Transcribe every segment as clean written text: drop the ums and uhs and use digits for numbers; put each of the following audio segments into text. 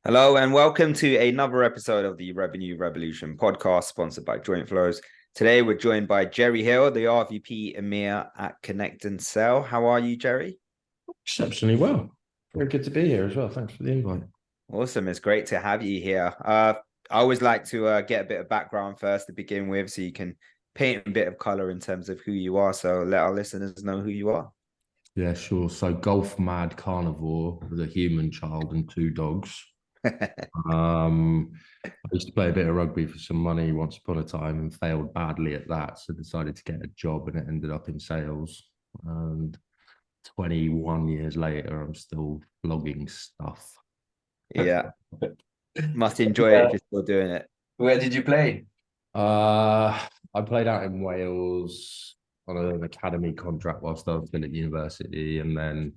Hello and welcome to another episode of the Revenue Revolution podcast sponsored by Joint Flows. Today we're joined by Gerry Hill, the RVP EMEA at ConnectAndSell. How are you, Gerry? Exceptionally well. Very good to be here as well. Thanks for the invite. Awesome. It's great to have you here. I always like to get a bit of background first to begin with so you can paint a bit of color in terms of who you are. So let our listeners know who you are. Yeah, sure. So golf mad carnivore with a human child and two dogs. I used to play a bit of rugby for some money once upon a time and failed badly at that. So decided to get a job and it ended up in sales. And 21 years later, I'm still blogging stuff. Yeah. Must enjoy it if Yeah. you're still doing it. Where did you play? I played out in Wales on an academy contract whilst I was still at university, and then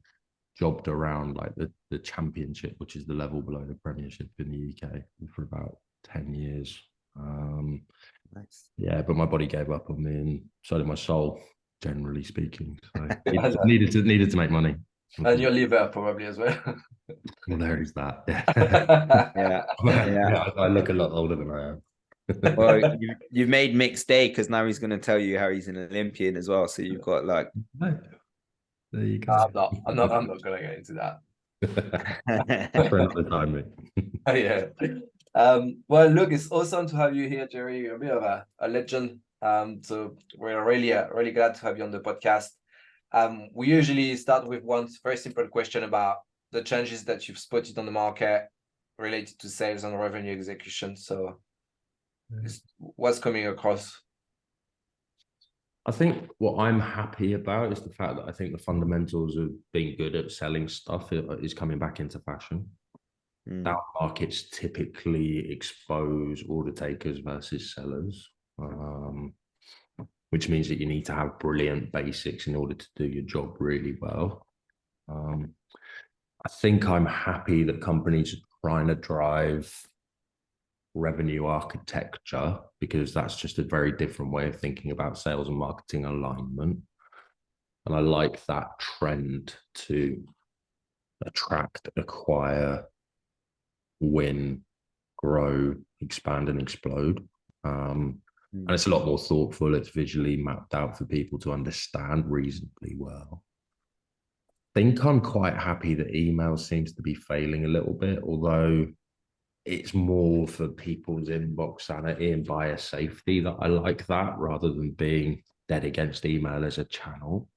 jobbed around like the championship, which is the level below the premiership in the UK, for about 10 years. Nice. Yeah, but my body gave up on me, and so did my soul, generally speaking. So Needed needed to make money. And your liver probably as well. Well, there is that. Yeah. Yeah. I look a lot older than I am. Well, you've made Mick's day because now he's going to tell you how he's an Olympian as well. So you've got like, There you go. I'm not gonna get into that. For another time, mate. Yeah. Well, look, it's awesome to have you here, Gerry. You're a bit of a legend. So we're really glad to have you on the podcast. We usually start with one very simple question about the changes that you've spotted on the market related to sales and revenue execution. So what's coming across? I think what I'm happy about is the fact that I think the fundamentals of being good at selling stuff is coming back into fashion. Down markets typically expose order takers versus sellers, which means that you need to have brilliant basics in order to do your job really well. I think I'm happy that companies are trying to drive revenue architecture, because that's just a very different way of thinking about sales and marketing alignment. And I like that trend to attract, acquire, win, grow, expand, and explode. And it's a lot more thoughtful. It's visually mapped out for people to understand reasonably well. I think I'm quite happy that email seems to be failing a little bit, although it's more for people's inbox sanity and buyer safety that I like that, rather than being dead against email as a channel.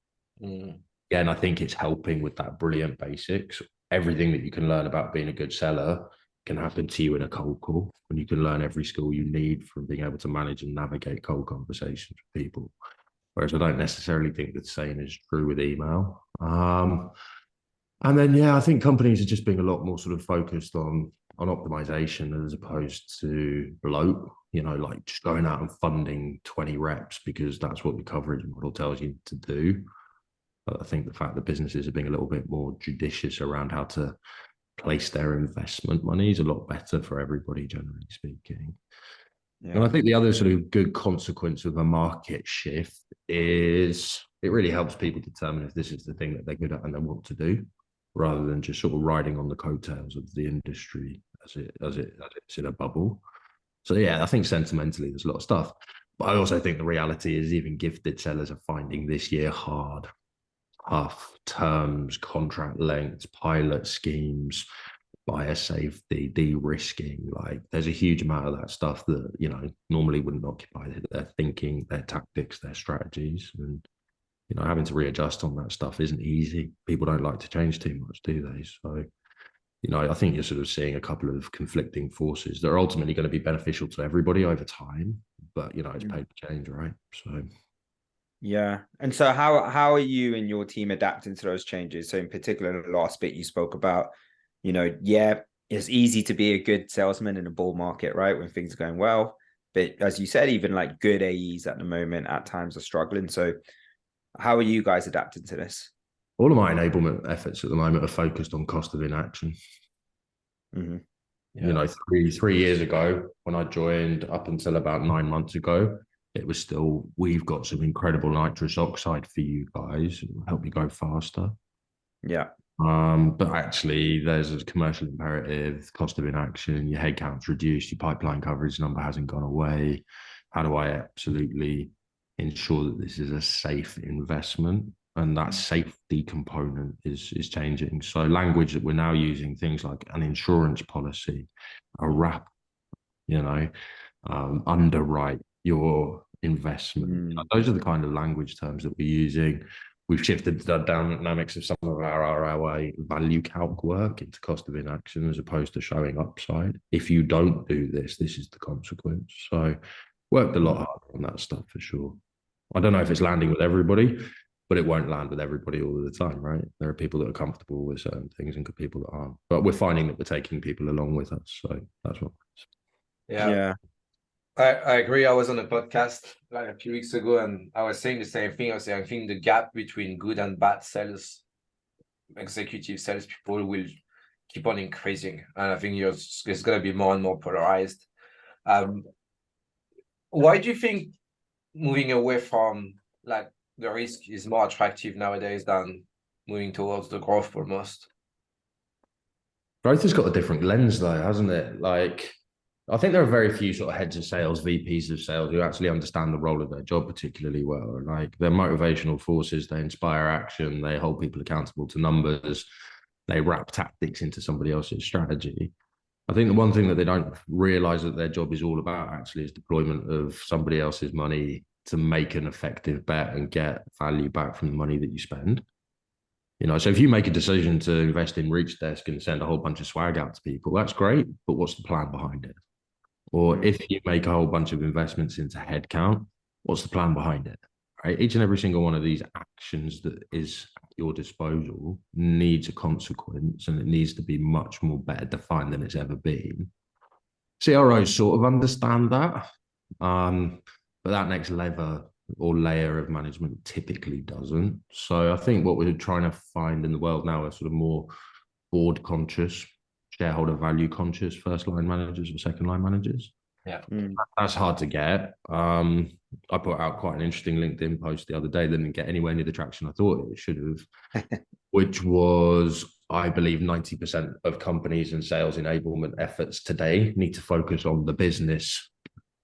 Again, I think it's helping with that brilliant basics. Everything that you can learn about being a good seller can happen to you in a cold call, and you can learn every skill you need from being able to manage and navigate cold conversations with people. Whereas I don't necessarily think the same is true with email. And then, yeah, I think companies are just being a lot more sort of focused on optimization as opposed to bloat, like just going out and funding 20 reps because that's what the coverage model tells you to do. But I think the fact that businesses are being a little bit more judicious around how to place their investment money is a lot better for everybody, generally speaking. Yeah. And I think the other sort of good consequence of a market shift is it really helps people determine if this is the thing that they're good at and they want to do, rather than just sort of riding on the coattails of the industry as it's in a bubble. So yeah, I think sentimentally there's a lot of stuff, but I also think the reality is even gifted sellers are finding this year hard. Tough terms, contract lengths, pilot schemes, buyer safety, de-risking. Like there's a huge amount of that stuff that normally wouldn't occupy their thinking, their tactics, their strategies, and having to readjust on that stuff isn't easy. People don't like to change too much, do they? So, I think you're sort of seeing a couple of conflicting forces that are ultimately going to be beneficial to everybody over time. But, it's paid to change, right? So, yeah. And so how are you and your team adapting to those changes? So in particular, the last bit you spoke about, yeah, it's easy to be a good salesman in a bull market, right? When things are going well. But as you said, even like good AEs at the moment at times are struggling. So how are you guys adapting to this? All of my enablement efforts at the moment are focused on cost of inaction. Mm-hmm. Yeah. Three years ago when I joined, up until about 9 months ago, it was still, we've got some incredible nitrous oxide for you guys. It'll help you go faster. Yeah. But actually, there's a commercial imperative, cost of inaction, your headcount's reduced, your pipeline coverage number hasn't gone away. How do I absolutely ensure that this is a safe investment? And that safety component is changing. So language that we're now using, things like an insurance policy, a wrap, underwrite your investment. Those are the kind of language terms that we're using. We've shifted the dynamics of some of our ROI value calc work into cost of inaction as opposed to showing upside. If you don't do this, this is the consequence. So worked a lot harder on that stuff for sure. I don't know if it's landing with everybody, but it won't land with everybody all of the time, right? There are people that are comfortable with certain things and people that aren't. But we're finding that we're taking people along with us. So that's what. Yeah. I agree. I was on a podcast like a few weeks ago, and I was saying the same thing. I was saying I think the gap between good and bad executive salespeople will keep on increasing, and I think it's going to be more and more polarized. Why do you think moving away from like the risk is more attractive nowadays than moving towards the growth almost? Growth has got a different lens though, hasn't it? Like, I think there are very few sort of heads of sales, VPs of sales who actually understand the role of their job particularly well. Like, they're motivational forces, they inspire action, they hold people accountable to numbers, they wrap tactics into somebody else's strategy. I think the one thing that they don't realize that their job is all about actually is deployment of somebody else's money to make an effective bet and get value back from the money that you spend. So if you make a decision to invest in Reach Desk and send a whole bunch of swag out to people, that's great, but what's the plan behind it? Or if you make a whole bunch of investments into headcount, what's the plan behind it? Right? Each and every single one of these actions that is at your disposal needs a consequence, and it needs to be much more better defined than it's ever been. CROs sort of understand that, but that next level or layer of management typically doesn't. So I think what we're trying to find in the world now are sort of more board conscious, shareholder value conscious first line managers or second line managers. Yeah. That's hard to get. I put out quite an interesting LinkedIn post the other day that didn't get anywhere near the traction I thought it should have, which was, I believe 90% of companies and sales enablement efforts today need to focus on the business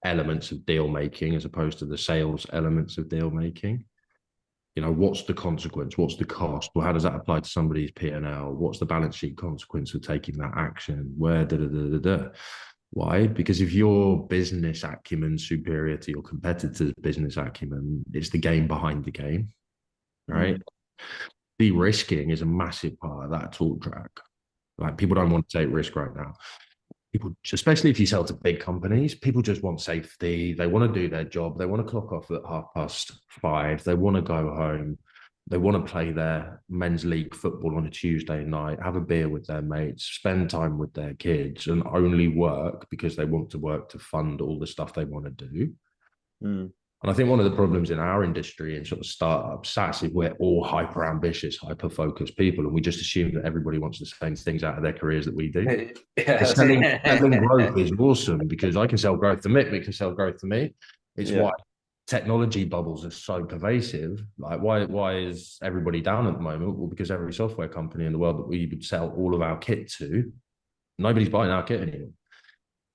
elements of deal making as opposed to the sales elements of deal making. What's the consequence? What's the cost? Well, how does that apply to somebody's P&L? What's the balance sheet consequence of taking that action? Where Why? Because if your business acumen superior to your competitor's business acumen, it's the game behind the game, right? De-risking is a massive part of that talk track. Like, people don't want to take risk right now. People, especially if you sell to big companies, people just want safety. They want to do their job. They want to clock off at 5:30. They want to go home. They want to play their men's league football on a Tuesday night, have a beer with their mates, spend time with their kids, and only work because they want to work to fund all the stuff they want to do. And I think one of the problems in our industry and sort of startup SaaS is we're all hyper ambitious, hyper focused people, and we just assume that everybody wants the same things out of their careers that we do. Selling growth is awesome because I can sell growth to Mick, Mick can sell growth to me. It's why technology bubbles are so pervasive. Like, why is everybody down at the moment? Well, because every software company in the world that we would sell all of our kit to, nobody's buying our kit anymore.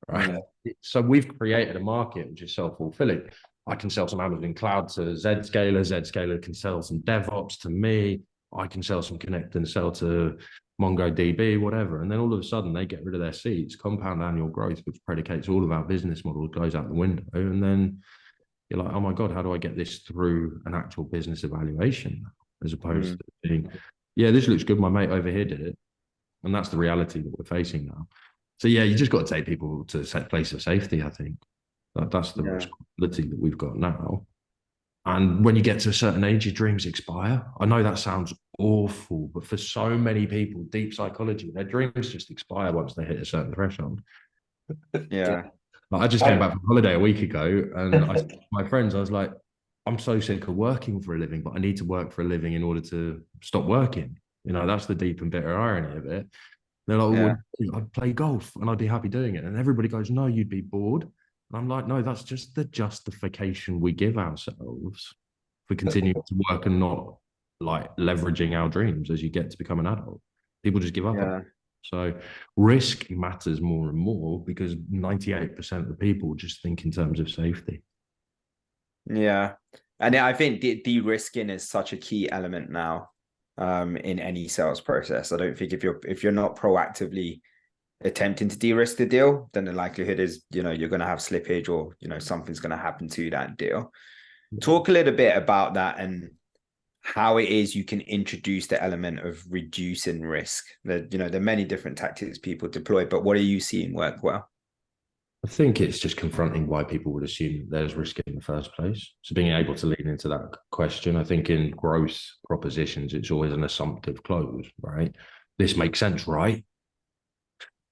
Right. So we've created a market which is self-fulfilling. I can sell some Amazon Cloud to Zscaler. Zscaler can sell some DevOps to me. I can sell some ConnectAndSell to MongoDB, whatever. And then all of a sudden they get rid of their seats. Compound annual growth, which predicates all of our business models, goes out the window. And then you're like, oh my God, how do I get this through an actual business evaluation? As opposed to being, yeah, this looks good. My mate over here did it. And that's the reality that we're facing now. So yeah, you just got to take people to a place of safety, I think. That's the responsibility that we've got now. And when you get to a certain age, your dreams expire. I know that sounds awful, but for so many people, deep psychology, their dreams just expire once they hit a certain threshold. Yeah. Like, I just came back from holiday a week ago, and I said to my friends, I was like, I'm so sick of working for a living, but I need to work for a living in order to stop working. That's the deep and bitter irony of it. They're like, well, I'd play golf and I'd be happy doing it. And everybody goes, no, you'd be bored. And I'm like, no, that's just the justification we give ourselves for continuing to work and not like leveraging our dreams as you get to become an adult. People just give up. Yeah. So risk matters more and more because 98% of the people just think in terms of safety. Yeah. And I think de-risking is such a key element now in any sales process. I don't think if you're not proactively attempting to de-risk the deal, then the likelihood is, you're going to have slippage or, something's going to happen to that deal. Talk a little bit about that and how it is you can introduce the element of reducing risk. There are many different tactics people deploy, but what are you seeing work well? I think it's just confronting why people would assume that there's risk in the first place. So being able to lean into that question, I think in growth propositions, it's always an assumptive close, right? This makes sense, right?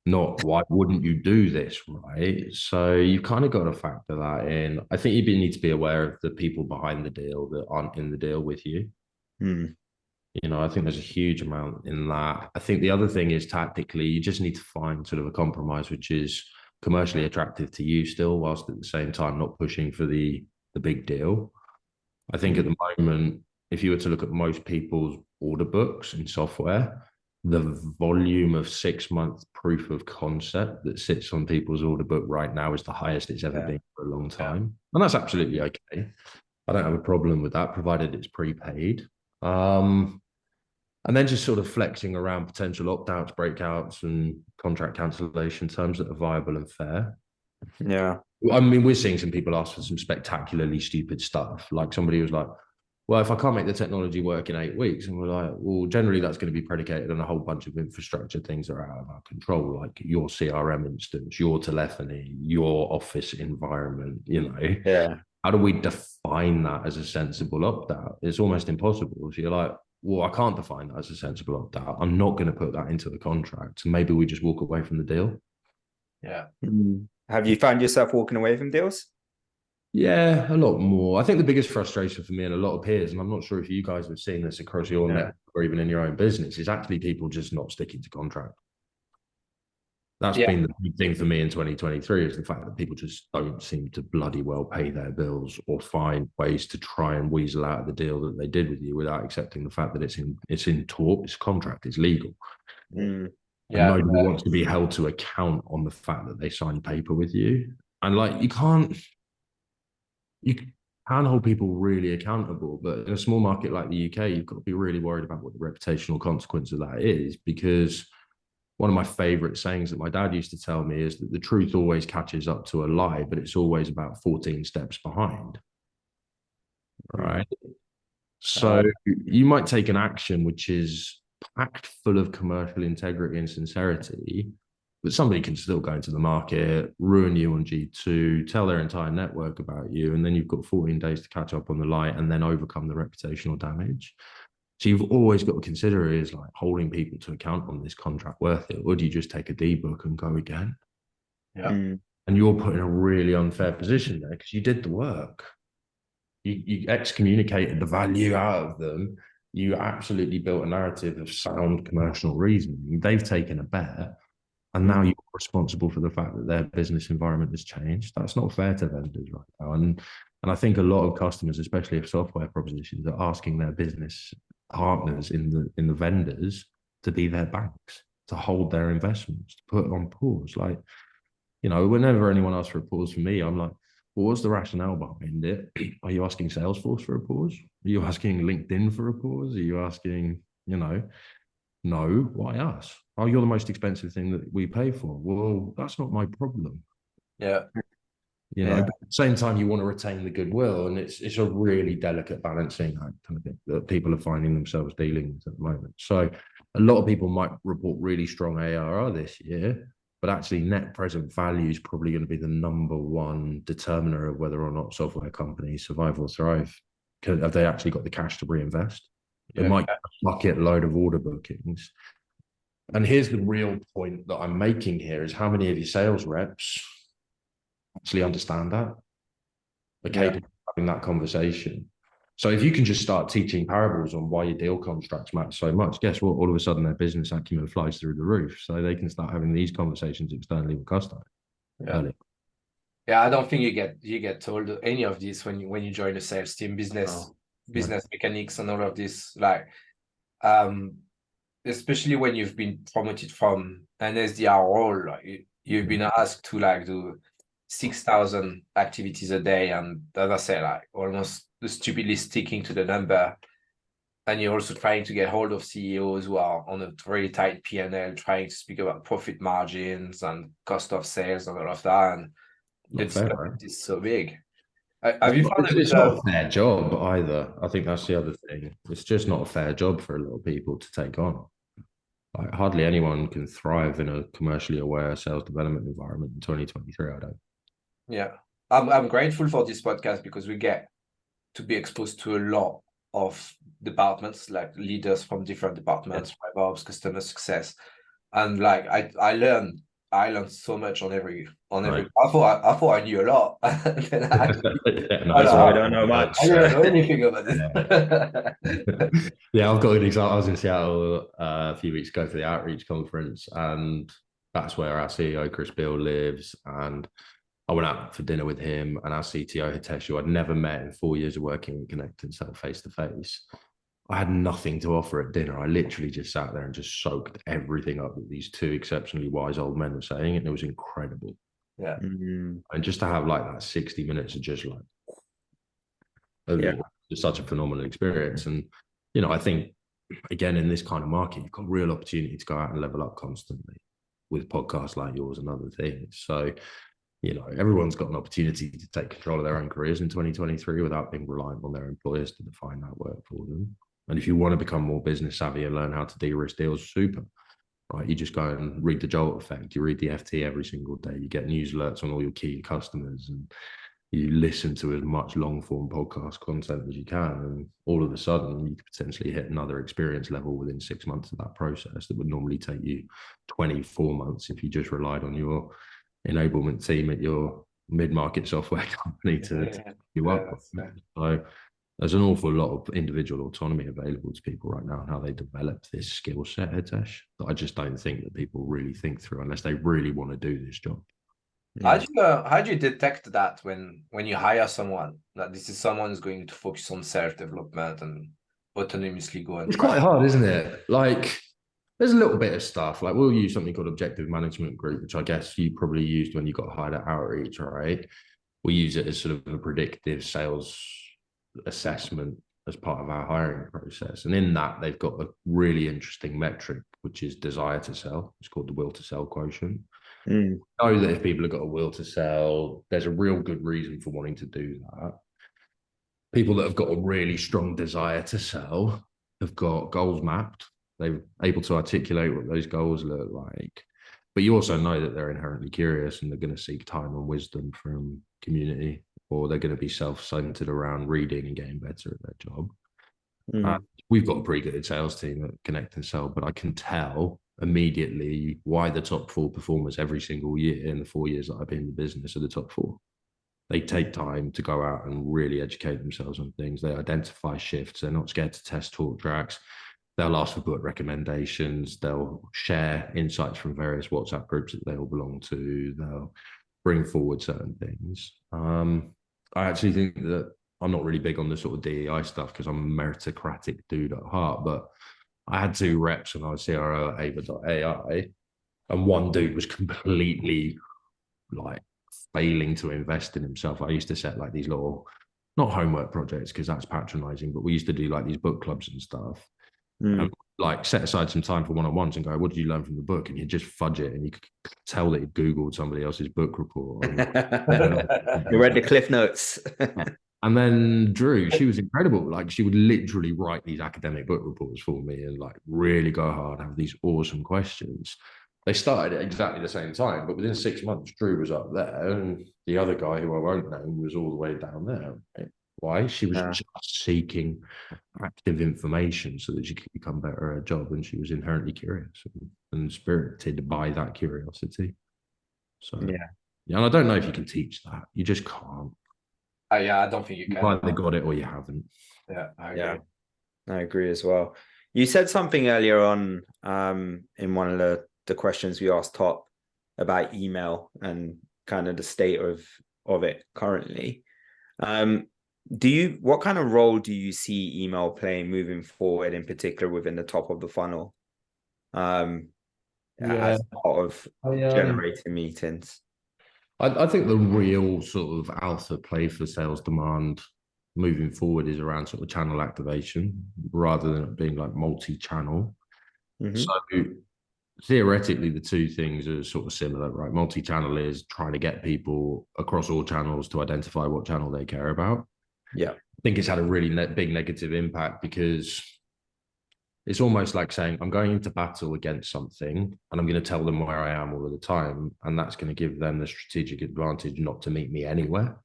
Not why wouldn't you do this, right? So you've kind of got to factor that in. I think you need to be aware of the people behind the deal that aren't in the deal with you. I think there's a huge amount in that. I think the other thing is tactically, you just need to find sort of a compromise which is commercially attractive to you still, whilst at the same time not pushing for the big deal. I think at the moment, if you were to look at most people's order books in software, the volume of 6-month proof of concept that sits on people's order book right now is the highest it's ever been for a long time. And that's absolutely okay. I don't have a problem with that, provided it's prepaid. And then just sort of flexing around potential opt-outs, breakouts, and contract cancellation terms that are viable and fair. Yeah. I mean, we're seeing some people ask for some spectacularly stupid stuff. Like somebody was like, well, if I can't make the technology work in 8 weeks, and we're like, well, generally that's going to be predicated on a whole bunch of infrastructure things that are out of our control, like your CRM instance, your telephony, your office environment, Yeah. How do we define that as a sensible opt-out? It's almost impossible. So you're like, well, I can't define that as a sensible opt-out. I'm not going to put that into the contract. So maybe we just walk away from the deal. Yeah. Have you found yourself walking away from deals? Yeah, a lot more. I think the biggest frustration for me and a lot of peers, and I'm not sure if you guys have seen this across your network or even in your own business, is actually people just not sticking to contract. That's been the big thing for me in 2023, is the fact that people just don't seem to bloody well pay their bills or find ways to try and weasel out of the deal that they did with you without accepting the fact that it's in talk, it's contract, it's legal. And nobody wants to be held to account on the fact that they signed paper with you. And like, you can hold people really accountable, but in a small market like the UK, you've got to be really worried about what the reputational consequence of that is, because one of my favorite sayings that my dad used to tell me is that the truth always catches up to a lie, but it's always about 14 steps behind. Right. So you might take an action which is packed full of commercial integrity and sincerity, but somebody can still go into the market, ruin you on G2, tell their entire network about you, and then you've got 14 days to catch up on the lie and then overcome the reputational damage. So you've always got to consider, is like holding people to account on this contract worth it, or do you just take a D-book and go again? Yeah. And you're put in a really unfair position there because you did the work. You excommunicated the value out of them. You absolutely built a narrative of sound commercial reasoning. They've taken a bet, and now you're responsible for the fact that their business environment has changed. That's not fair to vendors right now. And I think a lot of customers, especially if software propositions, are asking their business partners in the vendors to be their banks, to hold their investments, to put on pause. Like, whenever anyone asks for a pause from me, I'm like, well, what's the rationale behind it? Are you asking Salesforce for a pause? Are you asking LinkedIn for a pause? Are you asking, no, why us? Oh, you're the most expensive thing that we pay for. Well, that's not my problem. Yeah. But at the same time, you want to retain the goodwill, and it's a really delicate balancing act, kind of thing, that people are finding themselves dealing with at the moment. So a lot of people might report really strong ARR this year, but actually net present value is probably going to be the number one determiner of whether or not software companies survive or thrive. Have they actually got the cash to reinvest? They might bucket load of order bookings. And here's the real point that I'm making here, is how many of your sales reps actually understand that, are capable of having that conversation. So if you can just start teaching parables on why your deal constructs matter so much, guess what? All of a sudden their business acumen flies through the roof. So they can start having these conversations externally with customers. Yeah, I don't think you get told any of this when you join a sales team, business mechanics and all of this. Like, especially when you've been promoted from an SDR role, like you've been asked to like do 6,000 activities a day, and as I say, like almost stupidly sticking to the number. And you're also trying to get hold of CEOs who are on a very tight P&L, trying to speak about profit margins and cost of sales and all of that. And the Not fair, disconnect right? is so big. Have you found It's not a fair job either. I think that's the other thing. It's just not a fair job for a lot of people to take on. Like hardly anyone can thrive in a commercially aware sales development environment in 2023. I don't. Yeah, I'm grateful for this podcast because we get to be exposed to a lot of departments, like leaders from different departments, ops, customer success, and like I learned so much on every. Right. I thought I knew a lot. And then Yeah, no, So we don't know much. I didn't know anything about this. Yeah, I've got an example. I was in Seattle a few weeks ago for the outreach conference, and that's where our CEO Chris Beall lives. And I went out for dinner with him and our CTO Hitesh, who I'd never met in 4 years of working at ConnectAndSell face to face. I had nothing to offer at dinner. I literally just sat there and just soaked everything up that these two exceptionally wise old men were saying, and it was incredible. Yeah. And just to have like that 60 minutes of just like, just such a phenomenal experience. And, you know, I think, again, in this kind of market, you've got real opportunity to go out and level up constantly with podcasts like yours and other things. So, you know, everyone's got an opportunity to take control of their own careers in 2023 without being reliant on their employers to define that work for them. And if you want to become more business savvy and learn how to de-risk deals, super, right? You just go and read the Jolt Effect. You read the FT every single day. You get news alerts on all your key customers, and you listen to as much long form podcast content as you can. And all of a sudden, you could potentially hit another experience level within 6 months of that process that would normally take you 24 months if you just relied on your enablement team at your mid-market software company to you up. So there's an awful lot of individual autonomy available to people right now and how they develop this skill set, Hitesh, that I just don't think that people really think through unless they really want to do this job. How do you detect that when you hire someone, that this is someone who's going to focus on self-development and autonomously go and It's quite hard, isn't it? Like, there's a little bit of stuff. Like, we'll use something called Objective Management Group, which I guess you probably used when you got hired at Outreach, right? We use it as sort of a predictive sales assessment as part of our hiring process. And in that, they've got a really interesting metric, which is desire to sell. It's called the will to sell quotient. Know that if people have got a will to sell, there's a real good reason for wanting to do that. People that have got a really strong desire to sell have got goals mapped. They're able to articulate what those goals look like. But you also know that they're inherently curious and they're going to seek time and wisdom from community, or they're going to be self-centered around reading and getting better at their job. We've got a pretty good sales team at ConnectAndSell, but I can tell immediately why the top 4 performers every single year in the 4 years that I've been in the business are the top 4. They take time to go out and really educate themselves on things. They identify shifts. They're not scared to test talk tracks. They'll ask for book recommendations. They'll share insights from various WhatsApp groups that they all belong to. They'll bring forward certain things. I actually think that I'm not really big on the sort of DEI stuff because I'm a meritocratic dude at heart, but I had 2 reps when I was CRO at Ava.ai, and one dude was completely like failing to invest in himself. I used to set like these little, not homework projects because that's patronizing, but we used to do like these book clubs and stuff. And like set aside some time for one-on-ones and go, what did you learn from the book? And you just fudge it, and you could tell that he'd Googled somebody else's book report. You read the Cliff Notes. And then Drew, she was incredible. Like, she would literally write these academic book reports for me and like really go hard, have these awesome questions. They started at exactly the same time, but within 6 months, Drew was up there, and the other guy, who I won't name, was all the way down there. Right? Why? She was just seeking active information so that she could become better at her job, and she was inherently curious and spirited by that curiosity. So yeah, and I don't know if you can teach that. You just can't. Yeah, I don't think you can. You've either got it or you haven't. Yeah, I agree. I agree as well. You said something earlier on in one of the questions we asked Top about email and kind of the state of it currently. What kind of role do you see email playing moving forward, in particular within the top of the funnel? as part of I, generating meetings. I think the real sort of alpha play for sales demand moving forward is around sort of channel activation rather than it being like multi-channel. So theoretically, the two things are sort of similar, right? Multi-channel is trying to get people across all channels to identify what channel they care about. Yeah. I think it's had a really big negative impact because it's almost like saying, I'm going into battle against something and I'm going to tell them where I am all of the time. And that's going to give them the strategic advantage not to meet me anywhere.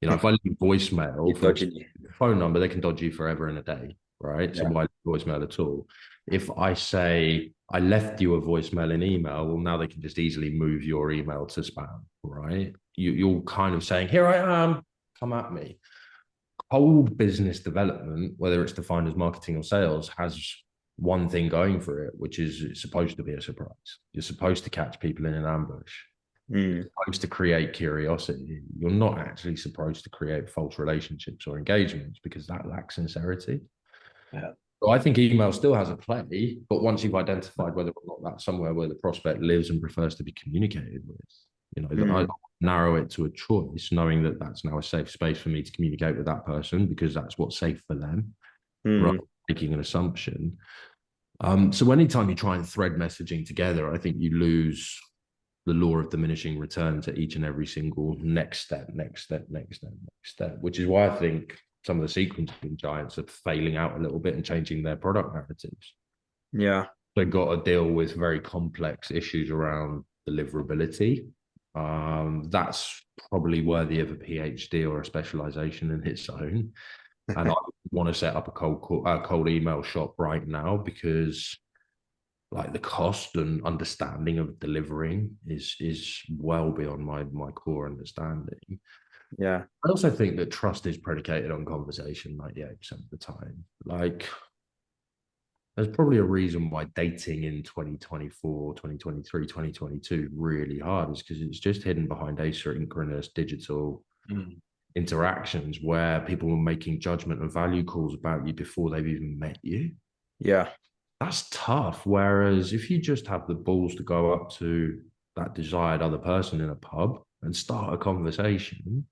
You know, if I leave voicemail from a phone number, they can dodge you forever and a day, right? So why voicemail at all? If I say I left you a voicemail in email, well, now they can just easily move your email to spam, right? You're kind of saying, here I am, come at me. Cold business development, whether it's defined as marketing or sales, has one thing going for it, which is it's supposed to be a surprise. You're supposed to catch people in an ambush. You're supposed to create curiosity. You're not actually supposed to create false relationships or engagements because that lacks sincerity. Yeah. So I think email still has a play, but once you've identified whether or not that's somewhere where the prospect lives and prefers to be communicated with, you know, I narrow it to a choice, knowing that that's now a safe space for me to communicate with that person because that's what's safe for them, rather than making an assumption. So anytime you try and thread messaging together, I think you lose the law of diminishing return to each and every single next step, which is why I think some of the sequencing giants are failing out a little bit and changing their product narratives. Yeah. They've got to deal with very complex issues around deliverability. That's probably worthy of a PhD or a specialization in its own. And I want to set up a cold email shop right now because like the cost and understanding of delivering is well beyond my core understanding. Yeah. I also think that trust is predicated on conversation 98% of the time. Like there's probably a reason why dating in 2024, 2023, 2022 really hard is because it's just hidden behind asynchronous digital interactions where people were making judgment and value calls about you before they've even met you. Yeah. That's tough. Whereas if you just have the balls to go up to that desired other person in a pub and start a conversation,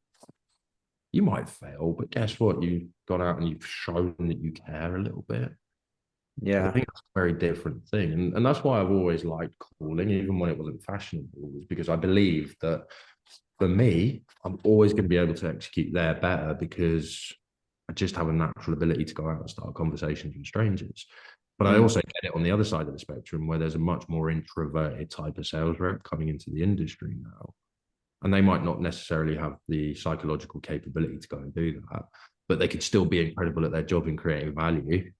you might fail, but guess what? You've gone out and you've shown that you care a little bit. Yeah. I think that's a very different thing. And that's why I've always liked calling, even when it wasn't fashionable, was because I believe that for me, I'm always going to be able to execute there better because I just have a natural ability to go out and start conversations with strangers. But I also get it on the other side of the spectrum where there's a much more introverted type of sales rep coming into the industry now. And they might not necessarily have the psychological capability to go and do that, but they could still be incredible at their job in creating value.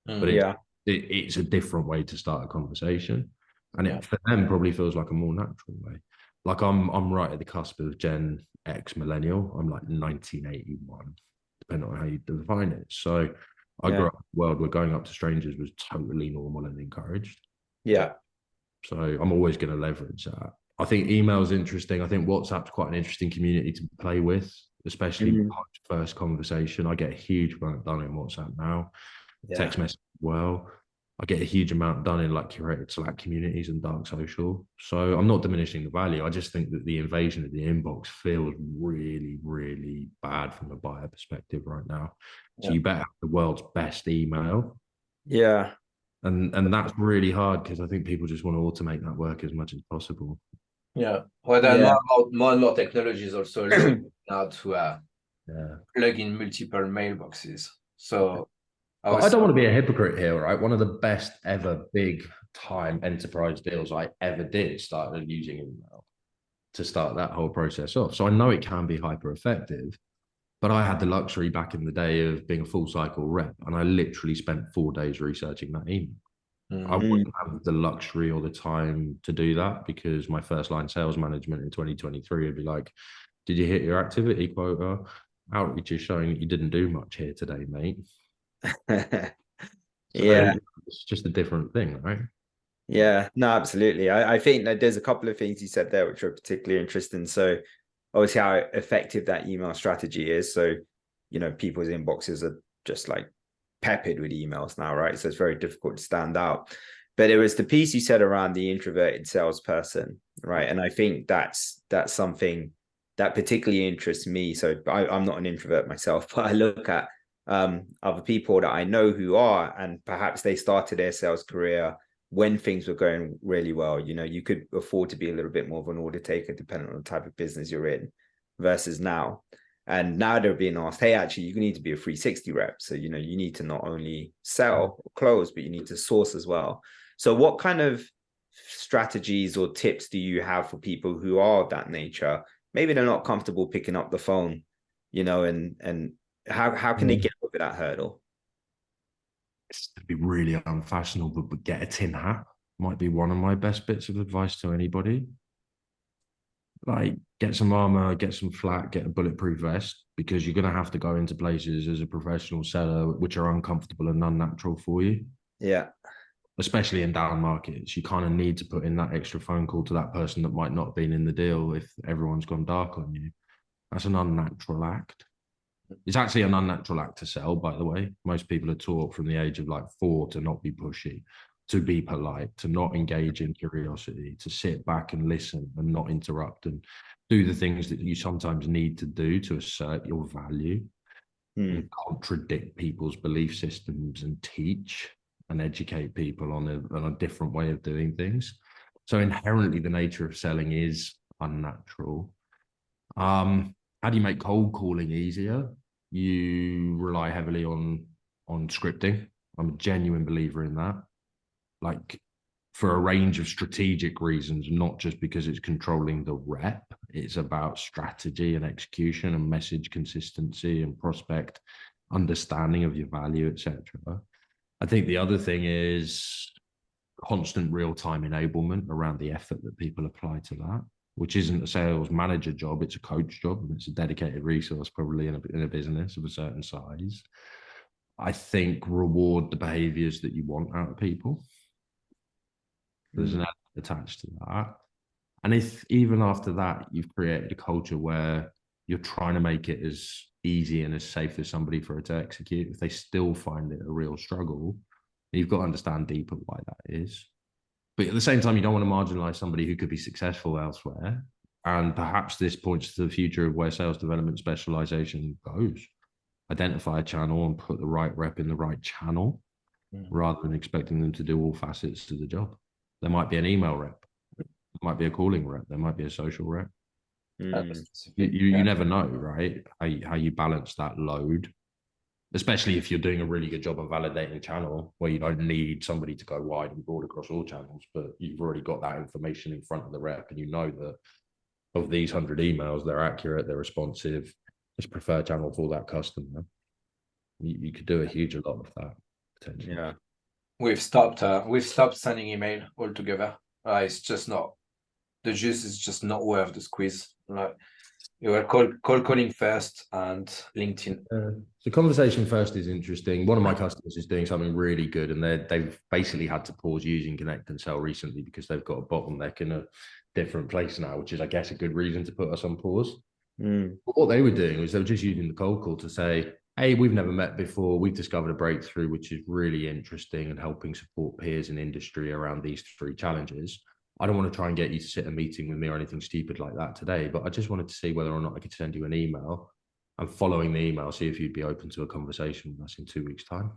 But it's a different way to start a conversation. And it for them probably feels like a more natural way. Like I'm right at the cusp of Gen X millennial. I'm like 1981, depending on how you define it. So I grew up in a world where going up to strangers was totally normal and encouraged. Yeah. So I'm always going to leverage that. I think email is interesting. I think WhatsApp's quite an interesting community to play with, especially first conversation. I get a huge amount done in WhatsApp now. Text message as well. I get a huge amount done in like curated Slack communities and dark social. So I'm not diminishing the value. I just think that the invasion of the inbox feels really, really bad from a buyer perspective right now. So you better have the world's best email. Yeah. And that's really hard because I think people just want to automate that work as much as possible. Yeah. Well, there are more and more technologies also now to plug in multiple mailboxes. So I don't want to be a hypocrite here, right? One of the best ever big time enterprise deals I ever did started using email to start that whole process off. So I know it can be hyper effective, but I had the luxury back in the day of being a full cycle rep, and I literally spent 4 days researching that email. I wouldn't have the luxury or the time to do that because my first line sales management in 2023 would be like, did you hit your activity quota? Outreach is showing that you didn't do much here today, mate. It's just a different thing, right? Yeah, no, absolutely. I think that there's a couple of things you said there which are particularly interesting. So obviously how effective that email strategy is. So, you know, people's inboxes are just like peppered with emails now, right? So it's very difficult to stand out. But it was the piece you said around the introverted salesperson, right? And I think that's something that particularly interests me. So I'm not an introvert myself, but I look at other people that I know who are, and perhaps they started their sales career when things were going really well. You know, you could afford to be a little bit more of an order taker depending on the type of business you're in versus now. And now they're being asked, hey, actually, you need to be a 360 rep. So, you know, you need to not only sell or close, but you need to source as well. So what kind of strategies or tips do you have for people who are of that nature? Maybe they're not comfortable picking up the phone, you know, and how can they get over that hurdle? It's to be really unfashionable, but get a tin hat might be one of my best bits of advice to anybody. Like, get some armor, get some flak, get a bulletproof vest, because you're going to have to go into places as a professional seller which are uncomfortable and unnatural for you. Yeah. Especially in down markets, you kind of need to put in that extra phone call to that person that might not have been in the deal if everyone's gone dark on you. That's an unnatural act. It's actually an unnatural act to sell, by the way. Most people are taught from the age of like 4 to not be pushy, to be polite, to not engage in curiosity, to sit back and listen and not interrupt and do the things that you sometimes need to do to assert your value and contradict people's belief systems and teach and educate people on a different way of doing things. So inherently, the nature of selling is unnatural. How do you make cold calling easier? You rely heavily on scripting. I'm a genuine believer in that. Like, for a range of strategic reasons, not just because it's controlling the rep. It's about strategy and execution and message consistency and prospect understanding of your value, etc. I think the other thing is constant real-time enablement around the effort that people apply to that, which isn't a sales manager job, it's a coach job, and it's a dedicated resource probably in a business of a certain size. I think reward the behaviors that you want out of people. There's an element attached to that. And if even after that, you've created a culture where you're trying to make it as easy and as safe as somebody for it to execute, if they still find it a real struggle, you've got to understand deeper why that is. But at the same time, you don't want to marginalize somebody who could be successful elsewhere. And perhaps this points to the future of where sales development specialization goes. Identify a channel and put the right rep in the right channel rather than expecting them to do all facets of the job. There might be an email rep, there might be a calling rep, there might be a social rep. You never know, right? How you balance that load, especially if you're doing a really good job of validating channel where you don't need somebody to go wide and broad across all channels, but you've already got that information in front of the rep and you know that of these 100 emails, they're accurate, they're responsive, it's preferred channel for that customer. You could do a huge lot of that potentially. Yeah. We've stopped sending email altogether. It's just not, the juice is just not worth the squeeze. Like, you were calling first and LinkedIn. So conversation first is interesting. One of my customers is doing something really good, and they've basically had to pause using ConnectAndSell recently because they've got a bottleneck in a different place now, which is, I guess, a good reason to put us on pause. But what they were doing was they were just using the cold call to say, hey, we've never met before. We've discovered a breakthrough, which is really interesting and helping support peers in industry around these 3 challenges. I don't want to try and get you to sit a meeting with me or anything stupid like that today, but I just wanted to see whether or not I could send you an email and following the email, see if you'd be open to a conversation with us in 2 weeks' time.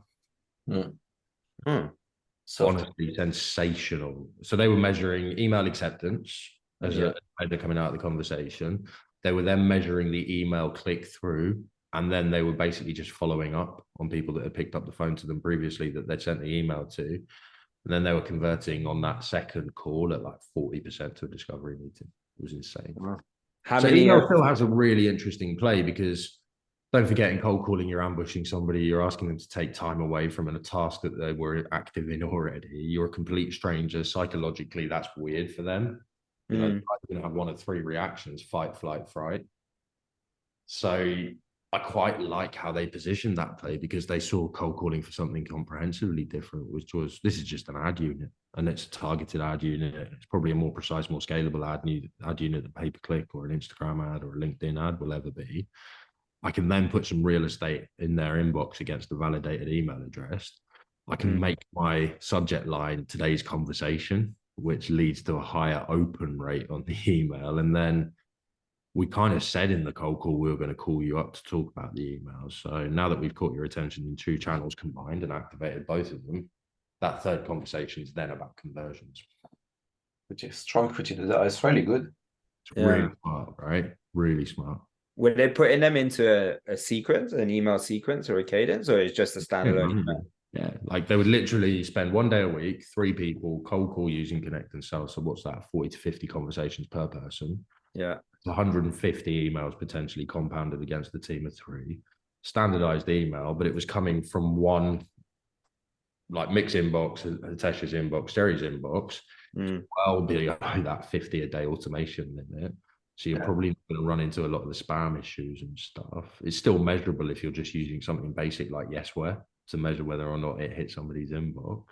So honestly, sensational. So they were measuring email acceptance as a coming out of the conversation. They were then measuring the email click through, and then they were basically just following up on people that had picked up the phone to them previously that they'd sent the email to. And then they were converting on that second call at like 40% to a discovery meeting. It was insane. Wow. Email still has a really interesting play, because don't forget, in cold calling, you're ambushing somebody, you're asking them to take time away from a task that they were active in already. You're a complete stranger. Psychologically, that's weird for them. You know, you're going to have 1 of 3 reactions: fight, flight, fright. So I quite like how they positioned that play, because they saw cold calling for something comprehensively different, which was, this is just an ad unit, and it's a targeted ad unit. It's probably a more precise, more scalable ad unit than pay-per-click or an Instagram ad or a LinkedIn ad will ever be. I can then put some real estate in their inbox against a validated email address. I can make my subject line today's conversation, which leads to a higher open rate on the email. And then we kind of said in the cold call, we were going to call you up to talk about the emails. So now that we've caught your attention in 2 channels combined and activated both of them, that third conversation is then about conversions. Which is strong, it's really good. It's really smart, right? Really smart. Were they putting them into a sequence, an email sequence or a cadence, or it's just a standalone email? Yeah, like they would literally spend 1 day a week, 3 people, cold call using ConnectAndSell. So what's that? 40 to 50 conversations per person. Yeah. 150 emails potentially compounded against the team of 3. Standardized email, but it was coming from one, like Mick's inbox, Hitesh's inbox, Gerry's inbox, well below that 50 a day automation limit. So you're probably going to run into a lot of the spam issues and stuff. It's still measurable if you're just using something basic like Yesware to measure whether or not it hit somebody's inbox.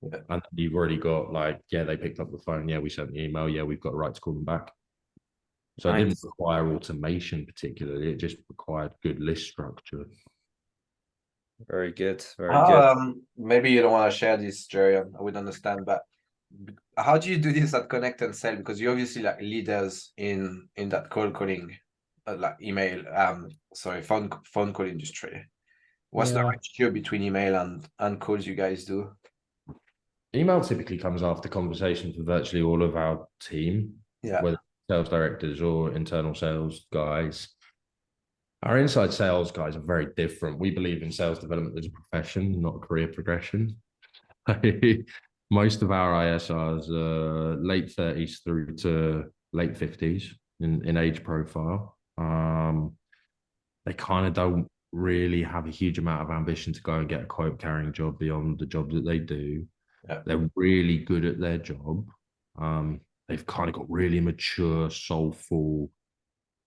Yeah. And you've already got like, yeah, they picked up the phone. Yeah, we sent the email. Yeah, we've got a right to call them back. So it didn't require automation particularly. It just required good list structure. Very good. Very good. Maybe you don't want to share this, Gerry. I would understand, but how do you do this at ConnectAndSell? Because you're obviously like leaders in that cold calling, like email, phone call industry. What's the ratio between email and calls you guys do? Email typically comes after conversations with virtually all of our team, whether sales directors or internal sales guys. Our inside sales guys are very different. We believe in sales development as a profession, not a career progression. Most of our ISRs are late 30s through to late 50s in age profile. They kind of don't really have a huge amount of ambition to go and get a quote carrying job beyond the job that they do. They're really good at their job. They've kind of got really mature, soulful,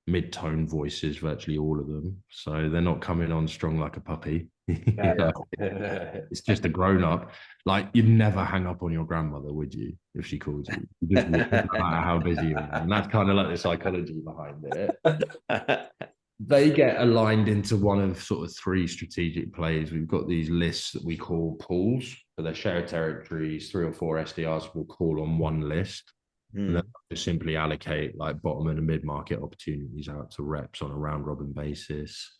mid-tone voices, virtually all of them. So they're not coming on strong like a puppy. It's just a grown-up. Like, you'd never hang up on your grandmother, would you, if she called you? You just no matter how busy you are. And that's kind of like the psychology behind it. They get aligned into one of sort of 3 strategic plays. We've got these lists that we call pools. So they're shared territories. 3 or 4 SDRs will call on one list. And then just simply allocate like bottom and mid-market opportunities out to reps on a round robin basis.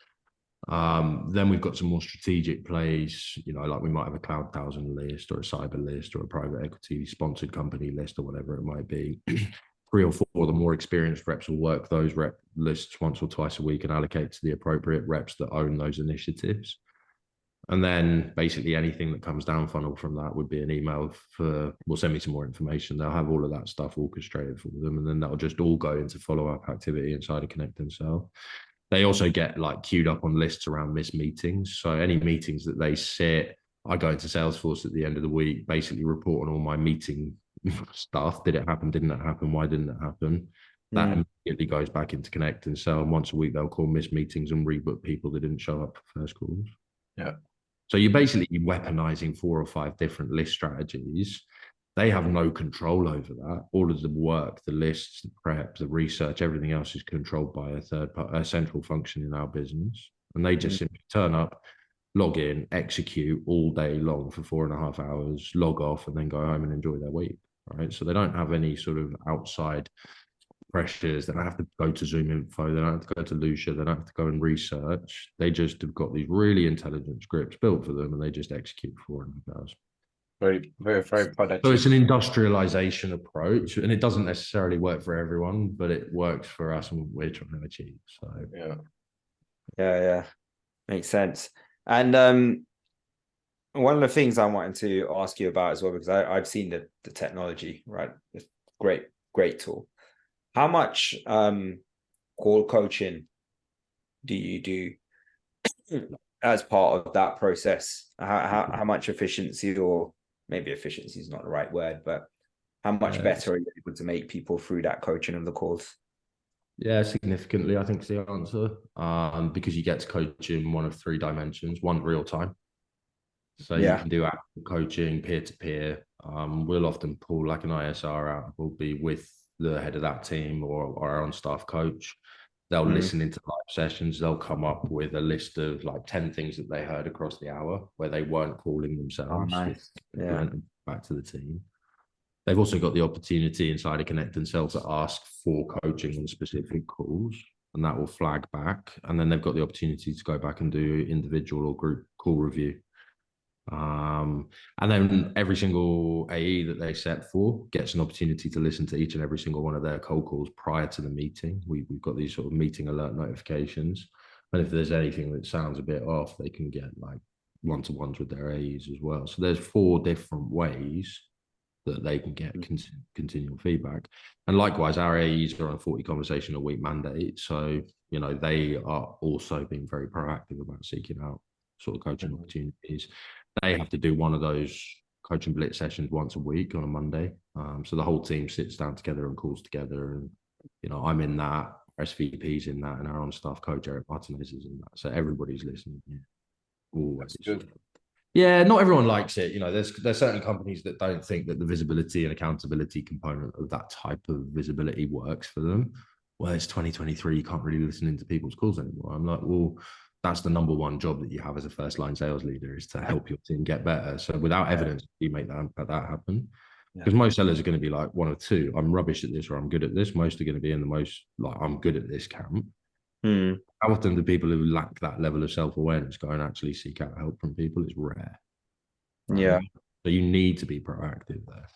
Then we've got some more strategic plays, you know, like we might have a Cloud 1000 list or a cyber list or a private equity sponsored company list or whatever it might be. 3 or 4 of the more experienced reps will work those rep lists once or twice a week and allocate to the appropriate reps that own those initiatives. And then basically anything that comes down funnel from that would be an email for, well, send me some more information. They'll have all of that stuff orchestrated for them. And then that'll just all go into follow-up activity inside of ConnectAndSell. They also get like queued up on lists around missed meetings. So any meetings that they sit, I go into Salesforce at the end of the week, basically report on all my meeting stuff. Did it happen? Didn't it happen? Why didn't it happen? That immediately goes back into ConnectAndSell. And once a week, they'll call missed meetings and rebook people that didn't show up for first calls. Yeah. So you're basically weaponizing 4 or 5 different list strategies. They have no control over that. All of the work, the lists, the prep, the research, everything else is controlled by a central function in our business. And they just simply turn up, log in, execute all day long for 4.5 hours, log off, and then go home and enjoy their week. Right. So they don't have any sort of outside pressures. They don't have to go to Zoom Info. They don't have to go to Lucia. They don't have to go and research. They just have got these really intelligent scripts built for them, and they just execute for 4.5 hours. Very, very, very productive. So it's an industrialization approach, and it doesn't necessarily work for everyone, but it works for us and what we're trying to achieve. So yeah, makes sense. And one of the things I wanted to ask you about as well, because I've seen the technology, right? It's great tool. How much call coaching do you do as part of that process? How much efficiency, or maybe efficiency is not the right word, but how much better are you able to make people through that coaching of the calls? Yeah, significantly, I think is the answer. Because you get to coach in one of 3 dimensions. One, real time. So you can do active coaching, peer-to-peer. We'll often pull like an ISR out. We'll be with the head of that team or our on-staff coach. They'll listen into live sessions. They'll come up with a list of like 10 things that they heard across the hour where they weren't calling themselves. Oh, nice. Yeah. Back to the team. They've also got the opportunity inside of ConnectAndSell to ask for coaching on specific calls, and that will flag back. And then they've got the opportunity to go back and do individual or group call review. And then every single AE that they set for gets an opportunity to listen to each and every single one of their cold calls prior to the meeting. We've got these sort of meeting alert notifications. And if there's anything that sounds a bit off, they can get like one-to-ones with their AEs as well. So there's 4 different ways that they can get continual feedback. And likewise, our AEs are on a 40 conversation a week mandate. So, you know, they are also being very proactive about seeking out sort of coaching opportunities. They have to do one of those coaching blitz sessions once a week on a Monday. So the whole team sits down together and calls together. And, you know, I'm in that, SVP's in that, and our on-staff coach, Eric Martinez, is in that. So everybody's listening. Yeah. That's good. Yeah, not everyone likes it. You know, there's certain companies that don't think that the visibility and accountability component of that type of visibility works for them. Well, it's 2023, you can't really listen into people's calls anymore. I'm like, well, that's the number one job that you have as a first line sales leader, is to help your team get better. So without evidence, you make that happen. Because most sellers are going to be like one or two. I'm rubbish at this, or I'm good at this. Most are going to be in the most like, I'm good at this camp. How often do people who lack that level of self-awareness go and actually seek out help from people? It's rare. Yeah. So you need to be proactive there.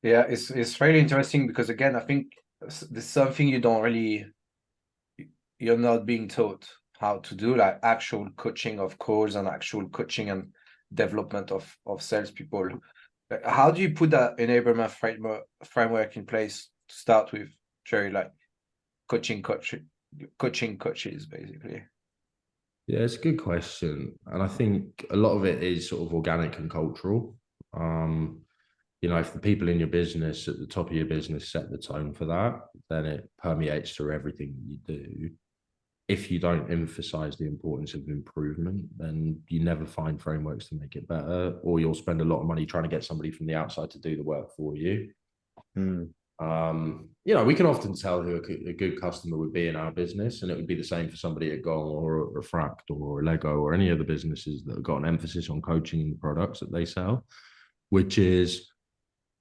Yeah, it's really interesting because, again, I think there's something you're not being taught how to do, like actual coaching of calls and actual coaching and development of salespeople. How do you put that enablement framework in place to start with, Gerry? Like coaching coaches, basically. Yeah, it's a good question. And I think a lot of it is sort of organic and cultural. You know, if the people in your business at the top of your business set the tone for that, then it permeates through everything you do. If you don't emphasize the importance of improvement, then you never find frameworks to make it better, or you'll spend a lot of money trying to get somebody from the outside to do the work for you. You know, we can often tell who a good customer would be in our business, and it would be the same for somebody at Gong or Refract or Lego or any other businesses that have got an emphasis on coaching the products that they sell, which is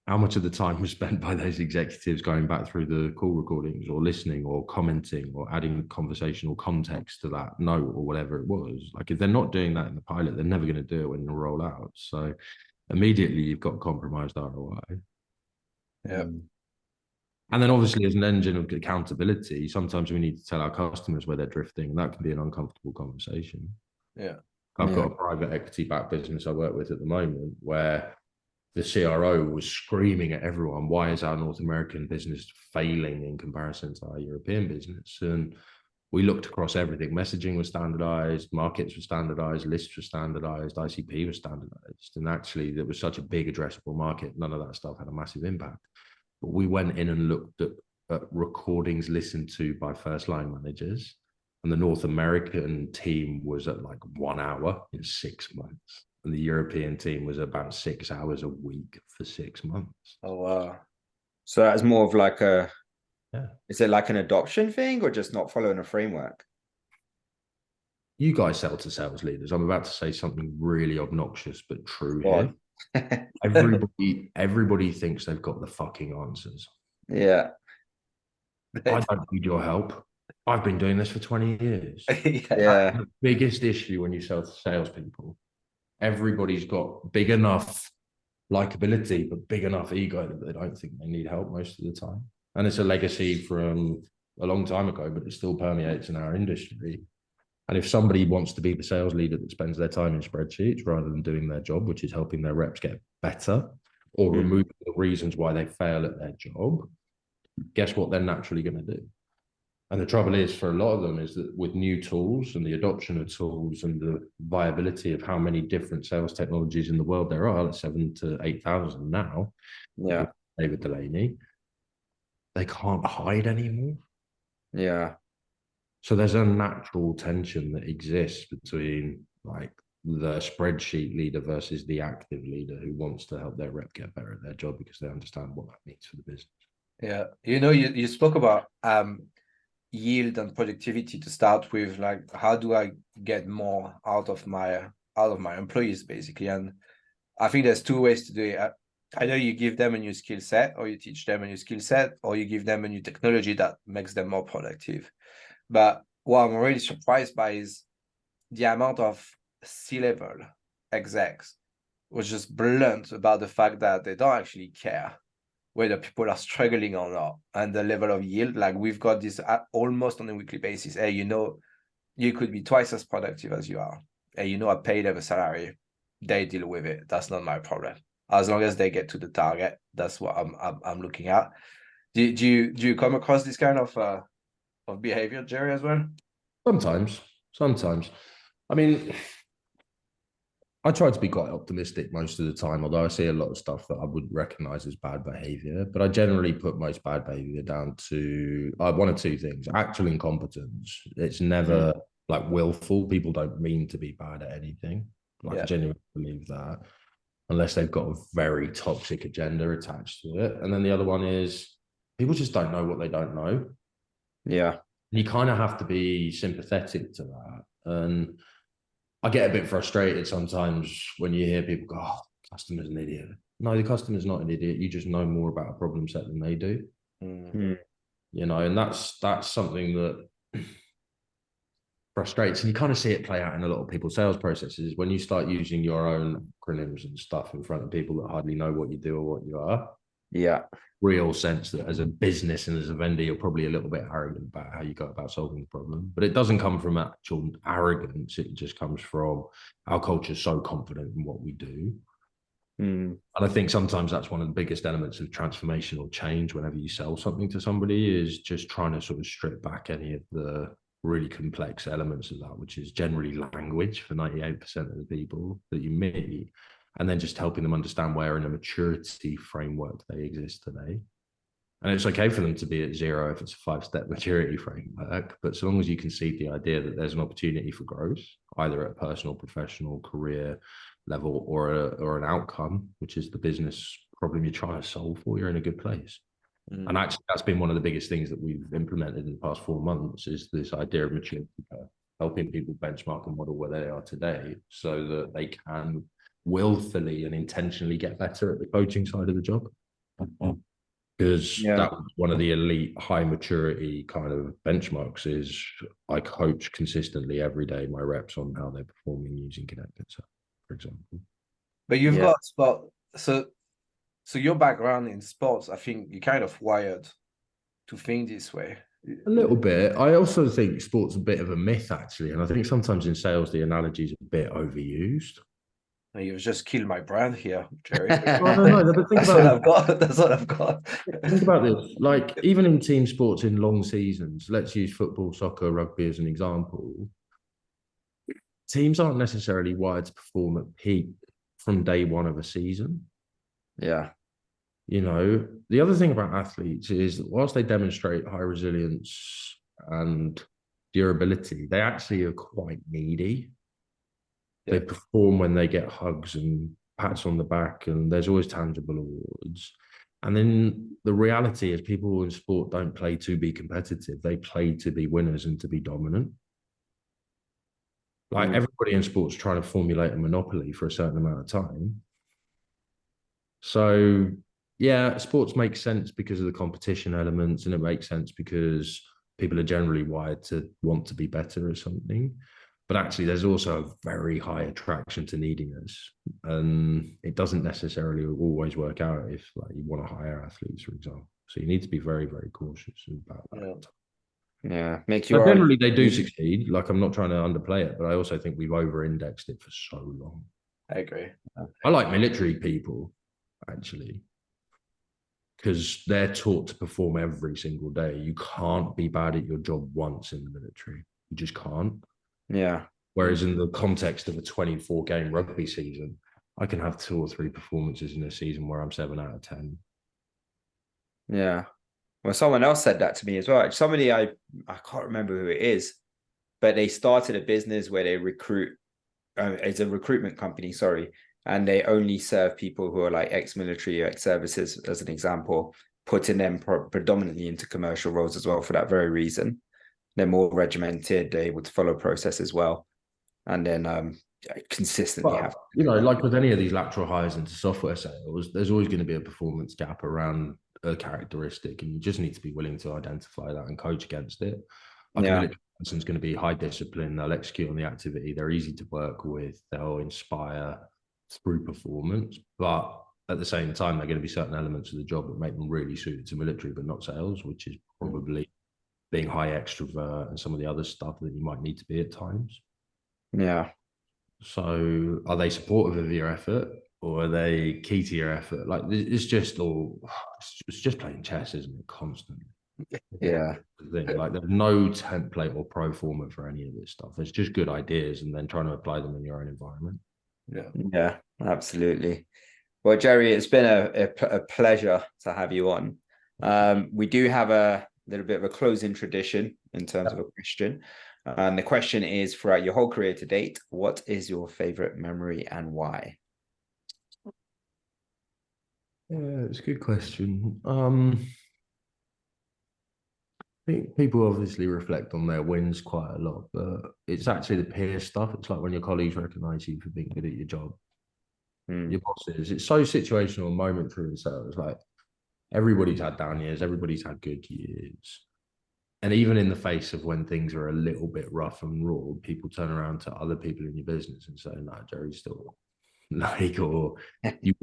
how much of the time was spent by those executives going back through the call recordings or listening or commenting or adding conversational context to that note or whatever it was. Like, if they're not doing that in the pilot, they're never going to do it when they roll out. So immediately you've got compromised ROI. Yeah. And then obviously, as an engine of accountability, sometimes we need to tell our customers where they're drifting, and that can be an uncomfortable conversation. Yeah. I've got a private equity-backed business I work with at the moment where the CRO was screaming at everyone, why is our North American business failing in comparison to our European business? And we looked across everything. Messaging was standardized, markets were standardized, lists were standardized, ICP was standardized. And actually, there was such a big addressable market, none of that stuff had a massive impact. But we went in and looked at recordings listened to by first line managers, and the North American team was at like 1 hour in 6 months. And the European team was about 6 hours a week for 6 months. Oh, wow. So that's more of like is it like an adoption thing or just not following a framework? You guys sell to sales leaders. I'm about to say something really obnoxious, but true here. Everybody thinks they've got the fucking answers. Yeah. I don't need your help. I've been doing this for 20 years. Yeah. That's the biggest issue when you sell to salespeople. Everybody's got big enough likability, but big enough ego that they don't think they need help most of the time. And it's a legacy from a long time ago, but it still permeates in our industry. And if somebody wants to be the sales leader that spends their time in spreadsheets rather than doing their job, which is helping their reps get better or removing the reasons why they fail at their job, guess what they're naturally going to do? And the trouble is, for a lot of them, is that with new tools and the adoption of tools and the viability of how many different sales technologies in the world there are, like 7,000 to 8,000 now, David Delaney, they can't hide anymore. Yeah. So there's a natural tension that exists between like the spreadsheet leader versus the active leader who wants to help their rep get better at their job because they understand what that means for the business. Yeah. You know, you spoke about yield and productivity to start with. Like, how do I get more out of my employees, basically? And I think there's two ways to do it. Either you give them a new skill set, or you teach them a new skill set, or you give them a new technology that makes them more productive. But what I'm really surprised by is the amount of C-level execs was just blunt about the fact that they don't actually care whether people are struggling or not, and the level of yield. Like, we've got this almost on a weekly basis. Hey, you could be twice as productive as you are. Hey, I pay them a salary. They deal with it. That's not my problem. As long as they get to the target, that's what I'm looking at. Do you come across this kind of behavior, Gerry, as well? Sometimes. I mean, I try to be quite optimistic most of the time, although I see a lot of stuff that I would recognize as bad behavior. But I generally put most bad behavior down to one or two things: actual incompetence. It's never like willful. People don't mean to be bad at anything. Like, I genuinely believe that, unless they've got a very toxic agenda attached to it. And then the other one is people just don't know what they don't know. Yeah. You kind of have to be sympathetic to that. And I get a bit frustrated sometimes when you hear people go, "Oh, the customer's an idiot." No, the customer's not an idiot. You just know more about a problem set than they do. And that's something that frustrates. And you kind of see it play out in a lot of people's sales processes when you start using your own acronyms and stuff in front of people that hardly know what you do or what you are. Yeah. Real sense that as a business and as a vendor, you're probably a little bit arrogant about how you go about solving the problem. But it doesn't come from actual arrogance. It just comes from our culture is so confident in what we do. And I think sometimes that's one of the biggest elements of transformational change whenever you sell something to somebody, is just trying to sort of strip back any of the really complex elements of that, which is generally language for 98% of the people that you meet, and then just helping them understand where in a maturity framework they exist today. And it's okay for them to be at 0 if it's a 5-step maturity framework, but so long as you concede the idea that there's an opportunity for growth, either at a personal, professional, career level, or an outcome, which is the business problem you're trying to solve for, you're in a good place. And actually, that's been one of the biggest things that we've implemented in the past 4 months, is this idea of maturity curve, helping people benchmark and model where they are today so that they can willfully and intentionally get better at the coaching side of the job. Because that was one of the elite high maturity kind of benchmarks, is I coach consistently every day my reps on how they're performing using ConnectAndSell, for example. But you've got sport, so your background in sports, I think you're kind of wired to think this way. A little bit. I also think sport's a bit of a myth, actually. And I think sometimes in sales, the analogy is a bit overused. You've just killed my brand here, Gerry. No, but think about That's what I've got. Think about this. Like, even in team sports in long seasons, let's use football, soccer, rugby as an example. Teams aren't necessarily wired to perform at peak from day one of a season. Yeah. The other thing about athletes is that whilst they demonstrate high resilience and durability, they actually are quite needy. They perform when they get hugs and pats on the back, and there's always tangible awards. And then the reality is people in sport don't play to be competitive. They play to be winners and to be dominant. Like, everybody in sport's trying to formulate a monopoly for a certain amount of time. So, yeah, sports makes sense because of the competition elements, and it makes sense because people are generally wired to want to be better at something. But actually, there's also a very high attraction to neediness, and it doesn't necessarily always work out if, like, you want to hire athletes, for example. So you need to be very, very cautious about that. Yeah, make your generally they do succeed. Like, I'm not trying to underplay it, but I also think we've over-indexed it for so long. I agree. I like military people, actually, because they're taught to perform every single day. You can't be bad at your job once in the military. You just can't. Yeah. Whereas in the context of a 24-game rugby season, I can have 2 or 3 performances in a season where I'm 7 out of 10. Yeah. Well, someone else said that to me as well. Somebody, I can't remember who it is, but they started a business where they recruit, it's a recruitment company, sorry, and they only serve people who are like ex-military or ex-services, as an example, putting them predominantly into commercial roles as well for that very reason. they're more regimented, they're able to follow process as well, and then consistently have. Like with any of these lateral hires into software sales, there's always going to be a performance gap around a characteristic, and you just need to be willing to identify that and coach against it. Like a military person's going to be high discipline, they'll execute on the activity, they're easy to work with, they'll inspire through performance, but at the same time, there are going to be certain elements of the job that make them really suited to military, but not sales, which is probably being high extrovert and some of the other stuff that you might need to be at times. Yeah. So are they supportive of your effort, or are they key to your effort? Like, it's just playing chess, isn't it? Constantly. Yeah. Like, there's no template or pro forma for any of this stuff. It's just good ideas and then trying to apply them in your own environment. Yeah, absolutely. Well, Gerry, it's been a pleasure to have you on. We do have a little bit of a closing tradition in terms of a question. And the question is, throughout your whole career to date, what is your favorite memory and why? Yeah, it's a good question. I think people obviously reflect on their wins quite a lot, but it's actually the peer stuff. It's like when your colleagues recognize you for being good at your job. Your bosses, it's so situational and momentary in sales. Like, everybody's had down years, everybody's had good years. And even in the face of when things are a little bit rough and raw, people turn around to other people in your business and say, no, Gerry's still like, or you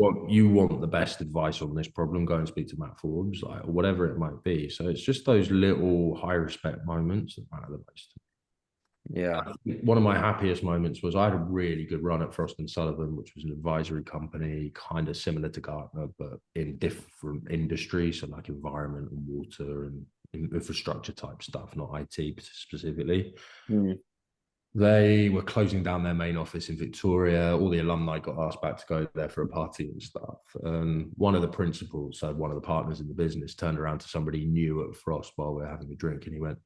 want the best advice on this problem, go and speak to Matt Forbes, like, or whatever it might be. So it's just those little high respect moments that matter the most. Yeah. One of my happiest moments was I had a really good run at Frost & Sullivan, which was an advisory company, kind of similar to Gartner, but in different industries, so like environment and water and infrastructure type stuff, not IT specifically. They were closing down their main office in Victoria. All the alumni got asked back to go there for a party and stuff. And one of the principals, so one of the partners in the business, turned around to somebody new at Frost while we were having a drink, and he went,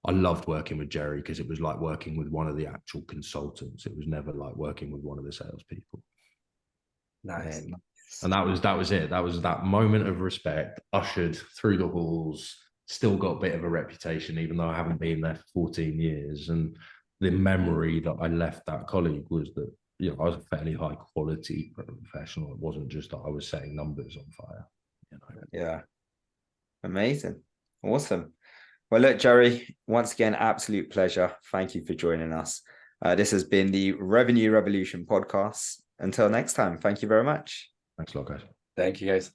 I loved working with Gerry because it was like working with one of the actual consultants. It was never like working with one of the salespeople. Nice. And that was it. That was that moment of respect, ushered through the halls, still got a bit of a reputation, even though I haven't been there for 14 years. And the memory that I left that colleague was that, I was a fairly high quality professional. It wasn't just that I was setting numbers on fire. Yeah. Amazing. Awesome. Well, look, Gerry, once again, absolute pleasure. Thank you for joining us. This has been the Revenue Revolution podcast. Until next time, thank you very much. Thanks a lot, guys. Thank you, guys.